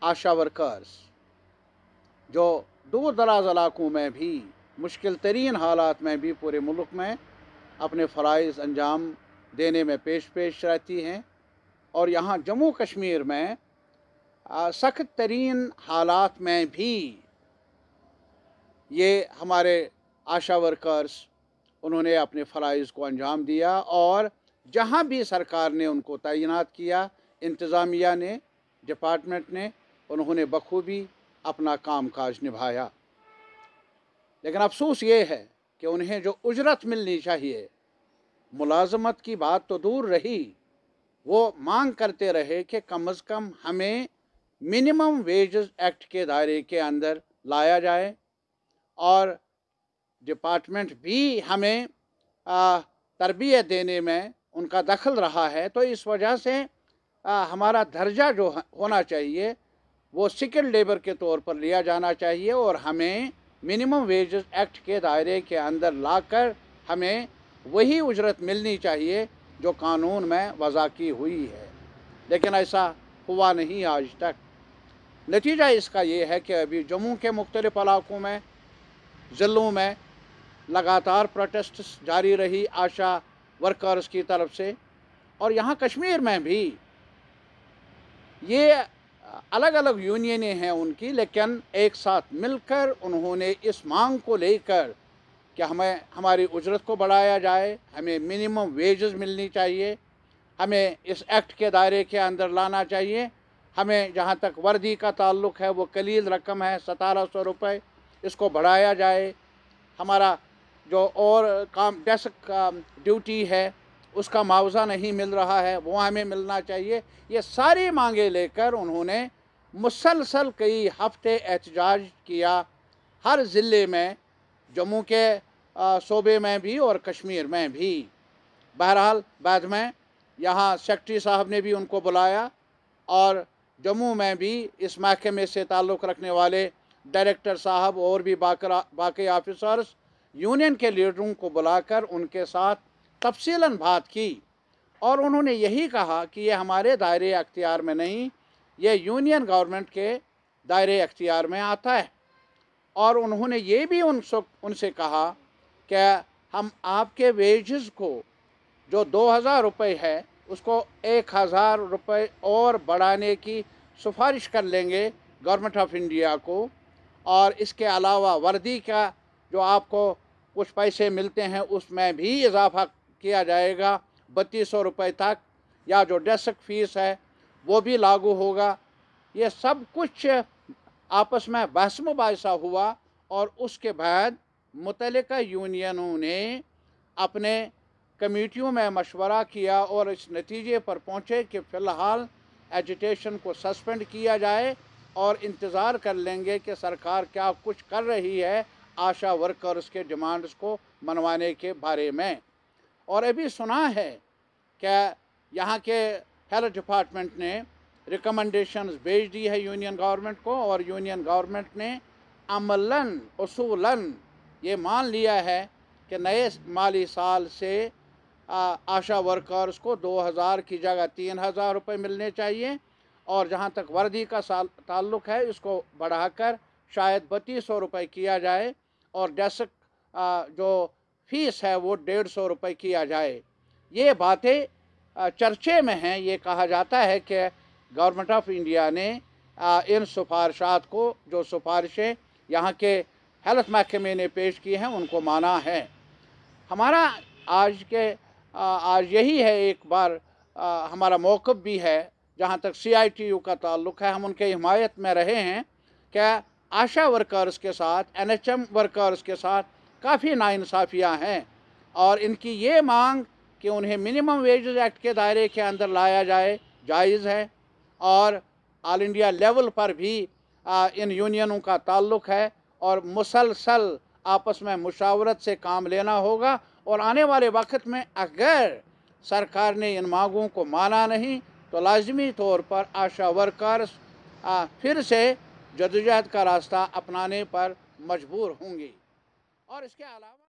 आशा workers जो दूर दराज इलाकों में भी मुश्किल तरीन हालात में भी पूरे मुल्क में अपने फ़राइज़ अंजाम देने में पेश पेश रहती हैं, और यहाँ जम्मू कश्मीर में सख्त तरीन हालात में भी ये हमारे आशा वर्कर्स उन्होंने अपने फ़राइज़ को अंजाम दिया, और जहाँ भी सरकार ने उनको तैनात किया, इंतज़ामिया ने, डिपार्टमेंट ने, उन्होंने बखूबी अपना काम काज निभाया। लेकिन अफसोस ये है कि उन्हें जो उजरत मिलनी चाहिए, मुलाजमत की बात तो दूर रही, वो मांग करते रहे कि कम अज़ कम हमें मिनिमम वेजेस एक्ट के दायरे के अंदर लाया जाए, और डिपार्टमेंट भी हमें तरबियत देने में उनका दखल रहा है। तो इस वजह से हमारा दर्जा जो होना चाहिए वो स्किल्ड लेबर के तौर पर लिया जाना चाहिए, और हमें मिनिमम वेजेस एक्ट के दायरे के अंदर लाकर हमें वही उजरत मिलनी चाहिए जो कानून में वज़ा की हुई है। लेकिन ऐसा हुआ नहीं आज तक। नतीजा इसका ये है कि अभी जम्मू के मुख्तलिफ़ इलाकों में, ज़िलों में लगातार प्रोटेस्ट जारी रही आशा वर्कर्स की तरफ से, और यहाँ कश्मीर में भी ये अलग अलग यूनियनें हैं उनकी, लेकिन एक साथ मिलकर उन्होंने इस मांग को लेकर कि हमें हमारी उजरत को बढ़ाया जाए, हमें मिनिमम वेजेस मिलनी चाहिए, हमें इस एक्ट के दायरे के अंदर लाना चाहिए, हमें जहाँ तक वर्दी का ताल्लुक़ है वो कलील रकम है 1700 रुपये, इसको बढ़ाया जाए, हमारा जो और काम डेस्क ड्यूटी है उसका मुआवजा नहीं मिल रहा है वो हमें मिलना चाहिए। ये सारी मांगे लेकर उन्होंने मुसलसल कई हफ्ते एहतजाज किया, हर ज़िले में, जम्मू के सूबे में भी और कश्मीर में भी। बहरहाल बाद में यहाँ सेक्रेटरी साहब ने भी उनको बुलाया, और जम्मू में भी इस महकमे से ताल्लुक़ रखने वाले डायरेक्टर साहब और भी बाकी ऑफिसर्स यूनियन के लीडरों को बुलाकर उनके साथ तफसीलन बात की, और उन्होंने यही कहा कि ये हमारे दायरे अख्तियार में नहीं, ये यूनियन गवर्नमेंट के दायरे अख्तियार में आता है। और उन्होंने ये भी उनसे कहा कि हम आपके वेजेस को जो 2000 रुपये है उसको 1000 रुपये और बढ़ाने की सिफारिश कर लेंगे गवर्नमेंट ऑफ इंडिया को, और इसके अलावा वर्दी का जो आपको कुछ पैसे मिलते हैं उसमें भी इजाफा किया जाएगा 3200 रुपये तक, या जो डेस्क फ़ीस है वो भी लागू होगा। ये सब कुछ आपस में बहस मुबाहिसा हुआ, और उसके बाद मुतल्लिका यूनियनों ने अपने कमेटियों में मशवरा किया और इस नतीजे पर पहुँचे कि फ़िलहाल एजिटेशन को सस्पेंड किया जाए, और इंतज़ार कर लेंगे कि सरकार क्या कुछ कर रही है आशा वर्कर्स के डिमांड्स को मनवाने के बारे में। और अभी सुना है कि यहाँ के हेल्थ डिपार्टमेंट ने रिकमेंडेशंस भेज दी है यूनियन गवर्नमेंट को, और यूनियन गवर्नमेंट ने अमलन उसूलन ये मान लिया है कि नए माली साल से आशा वर्कर्स को 2000 की जगह 3000 रुपये मिलने चाहिए, और जहाँ तक वर्दी का ताल्लुक़ है इसको बढ़ाकर शायद 3200 रुपये किया जाए, और डेस्क जो फ़ीस है वो 150 रुपये किया जाए। ये बातें चर्चे में हैं। ये कहा जाता है कि गवर्नमेंट ऑफ इंडिया ने इन सिफारिशात को, जो सिफारिशें यहाँ के हेल्थ महकमे ने पेश की हैं, उनको माना है। हमारा आज यही है, एक बार हमारा मौक़िफ़ भी है जहाँ तक CITU का ताल्लुक़ है, हम उनके हिमायत में रहे हैं कि आशा वर्कर्स के साथ, NHM वर्कर्स के साथ काफ़ी नाइंसाफ़ियाँ हैं, और इनकी ये मांग कि उन्हें मिनिमम वेजेस एक्ट के दायरे के अंदर लाया जाए जायज़ है, और ऑल इंडिया लेवल पर भी इन यूनियनों का ताल्लुक़ है, और मुसलसल आपस में मुशावरत से काम लेना होगा। और आने वाले वक्त में अगर सरकार ने इन मांगों को माना नहीं तो लाजमी तौर पर आशा वर्कर्स फिर से जदोजहद का रास्ता अपनाने पर मजबूर होंगी। और इसके अलावा